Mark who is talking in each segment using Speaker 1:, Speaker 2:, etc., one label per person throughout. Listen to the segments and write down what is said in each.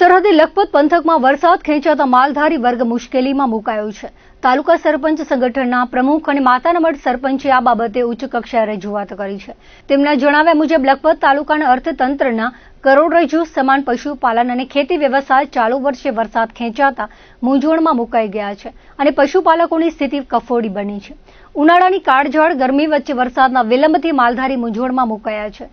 Speaker 1: સરહદી લખપત પંથકમાં વરસાદ ખેંચાતા માલધારી વર્ગ મુશ્કેલીમાં મુકાયો છે. તાલુકા સરપંચ સંગઠનના પ્રમુખ અને માતાના મઢ સરપંચે આ બાબતે ઉચ્ચ કક્ષાએ રજૂઆત કરી છે. તેમના જણાવ્યા મુજબ લખપત તાલુકાના અર્થતંત્રના કરોડરજ્જુ સમાન પશુપાલન અને ખેતી વ્યવસાય ચાલુ વર્ષે વરસાદ ખેંચાતા મૂંઝવણમાં મુકાઈ ગયા છે અને પશુપાલકોની સ્થિતિ કફોડી બની છે. ઉનાળાની કાળઝાળ ગરમી વચ્ચે વરસાદના વિલંબથી માલધારી મૂંઝવણમાં મુકાયા છે.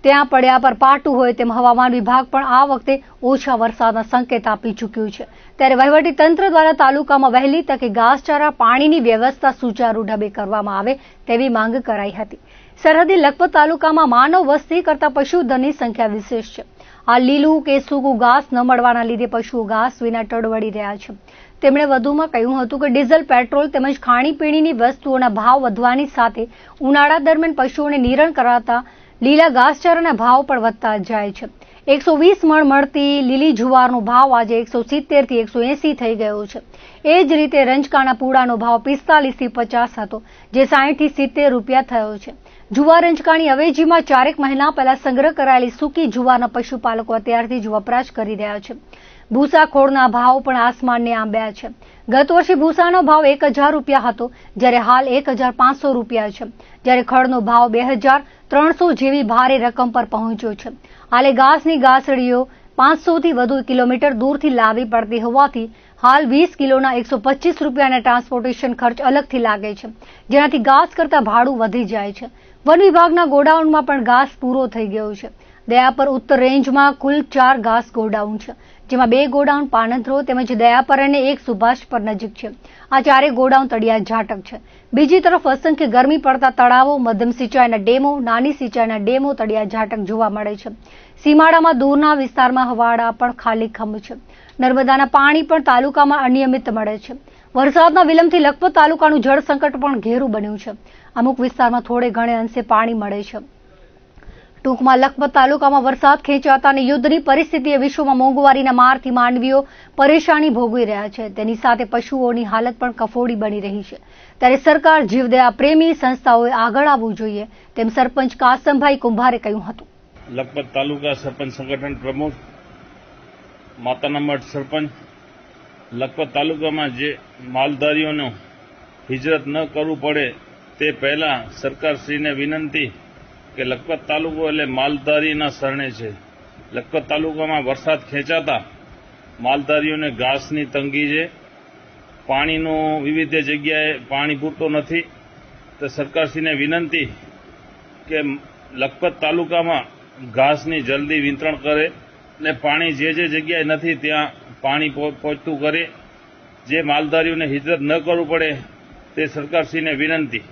Speaker 1: ત્યાં પડ્યા પર પાટું હોય તેમ હવામાન વિભાગ પણ આ વખતે ઓછા વરસાદના સંકેત આપી ચૂક્યું છે. ત્યારે વહીવટી તંત્ર દ્વારા તાલુકામાં વહેલી તકે ઘાસચારા પાણીની વ્યવસ્થા સુચારુ ઢબે કરવામાં આવે તેવી માંગ કરાઈ હતી. સરહદી લખપત તાલુકામાં માનવ વસ્તી કરતા પશુધનની સંખ્યા વિશેષ છે. આ લીલું કે સૂકું ઘાસ ન મળવાના લીધે પશુઓ ઘાસ વિના ટળવળી રહ્યા છે. તેમણે વધુમાં કહ્યું હતું કે ડીઝલ, પેટ્રોલ તેમજ ખાણીપીણીની વસ્તુઓના ભાવ વધવાની સાથે ઉનાળા દરમિયાન પશુઓને નિરણ કરાતા લીલા ઘાસચારાના ભાવ પણ વધતા જાય છે. 120 મણ મળતી લીલી જુવારનો ભાવ આજે 170 થી 180 થઈ ગયો છે. એ જ રીતે રંજકાના પૂડાનો ભાવ 45 થી 50 હતો, જે 60 થી 70 રૂપિયા થયો છે. જુવાર રંજકાની અવેજીમાં 4 મહિના પહેલા સંગ્રહ કરાયેલી સૂકી જુવારના પશુપાલકો અત્યારથી જ વપરાશ કરી રહ્યા છે. ભૂસા ખોળના ભાવ પણ આસમાનને આંબ્યા છે. ગત વર્ષે ભૂસાનો ભાવ 1000 રૂપિયા હતો, જ્યારે હાલ 1500 રૂપિયા છે. જ્યારે ખડનો ભાવ 2300 જેવી ભારે રકમ પર પહોંચ્યો છે. હાલે ઘાસની ગાસડીઓ 500 થી વધુ કિલોમીટર દૂરથી લાવવી પડતી હોવાથી હાલ 20 કિલોના 125 રૂપિયાના ટ્રાન્સપોર્ટેશન ખર્ચ અલગથી લાગે છે, જેનાથી ઘાસ કરતા ભાડું વધી જાય છે. વન વિભાગના ગોડાઉનમાં પણ ઘાસ પૂરો થઈ ગયો છે. દયાપર ઉત્તર રેન્જમાં કુલ 4 ઘાસ ગોડાઉન છે, જેમાં 2 ગોડાઉન પાનથરો તેમજ દયાપર અને 1 સુભાષપર નજીક છે. આ 4 ગોડાઉન તળિયા ઝાટક છે. બીજી તરફ અસંખ્ય ગરમી પડતા તળાવો, મધ્યમ સિંચાઈના ડેમો, નાની સિંચાઈના ડેમો તળિયા ઝાટક જોવા મળે છે. સીમાડામાં દૂરના વિસ્તારમાં હવાડા પણ ખાલીખમ છે. નર્મદાના પાણી પણ તાલુકામાં અનિયમિત મળે છે. વરસાદના વિલંબથી લખપત તાલુકાનું જળ સંકટ પણ ઘેરું બન્યું છે. અમુક વિસ્તારમાં થોડે ઘણે અંશે પાણી મળે છે. ટૂંકમાં લખપત તાલુકામાં વરસાદ ખેંચાતા અને યુદ્ધની પરિસ્થિતિએ વિશ્વમાં મોંઘવારીના મારથી માનવીઓ પરેશાની ભોગવી રહ્યા છે. તેની સાથે પશુઓની હાલત પણ કફોડી બની રહી છે. ત્યારે સરકાર, જીવદયા પ્રેમી સંસ્થાઓએ આગળ આવવું જોઈએ, તેમ સરપંચ કાસમભાઈ કુંભારે કહ્યું હતું.
Speaker 2: લખપત તાલુકા સરપંચ સંગઠન પ્રમુખ, માતાના મઢ સરપંચ. લખપત તાલુકામાં જે માલધારીઓનો હિજરત ન કરવું પડે તે પહેલા સરકારશ્રીને વિનંતી કે લખપત તાલુકો એટલે માલધારીના શરણે છે. લખપત તાલુકામાં વરસાદ ખેંચાતા માલધારીઓને ઘાસની તંગી છે. પાણીનું વિવિધ જગ્યાએ પાણી પૂરતો નથી. તો સરકારશ્રીને વિનંતી કે લખપત તાલુકામાં ઘાસની જલ્દી વિતરણ કરે અને પાણી જે જગ્યાએ નથી ત્યાં પાણી પહોંચતું કરે. જે માલધારીઓને હિજરત ન કરવું પડે તે સરકારશ્રીને વિનંતી.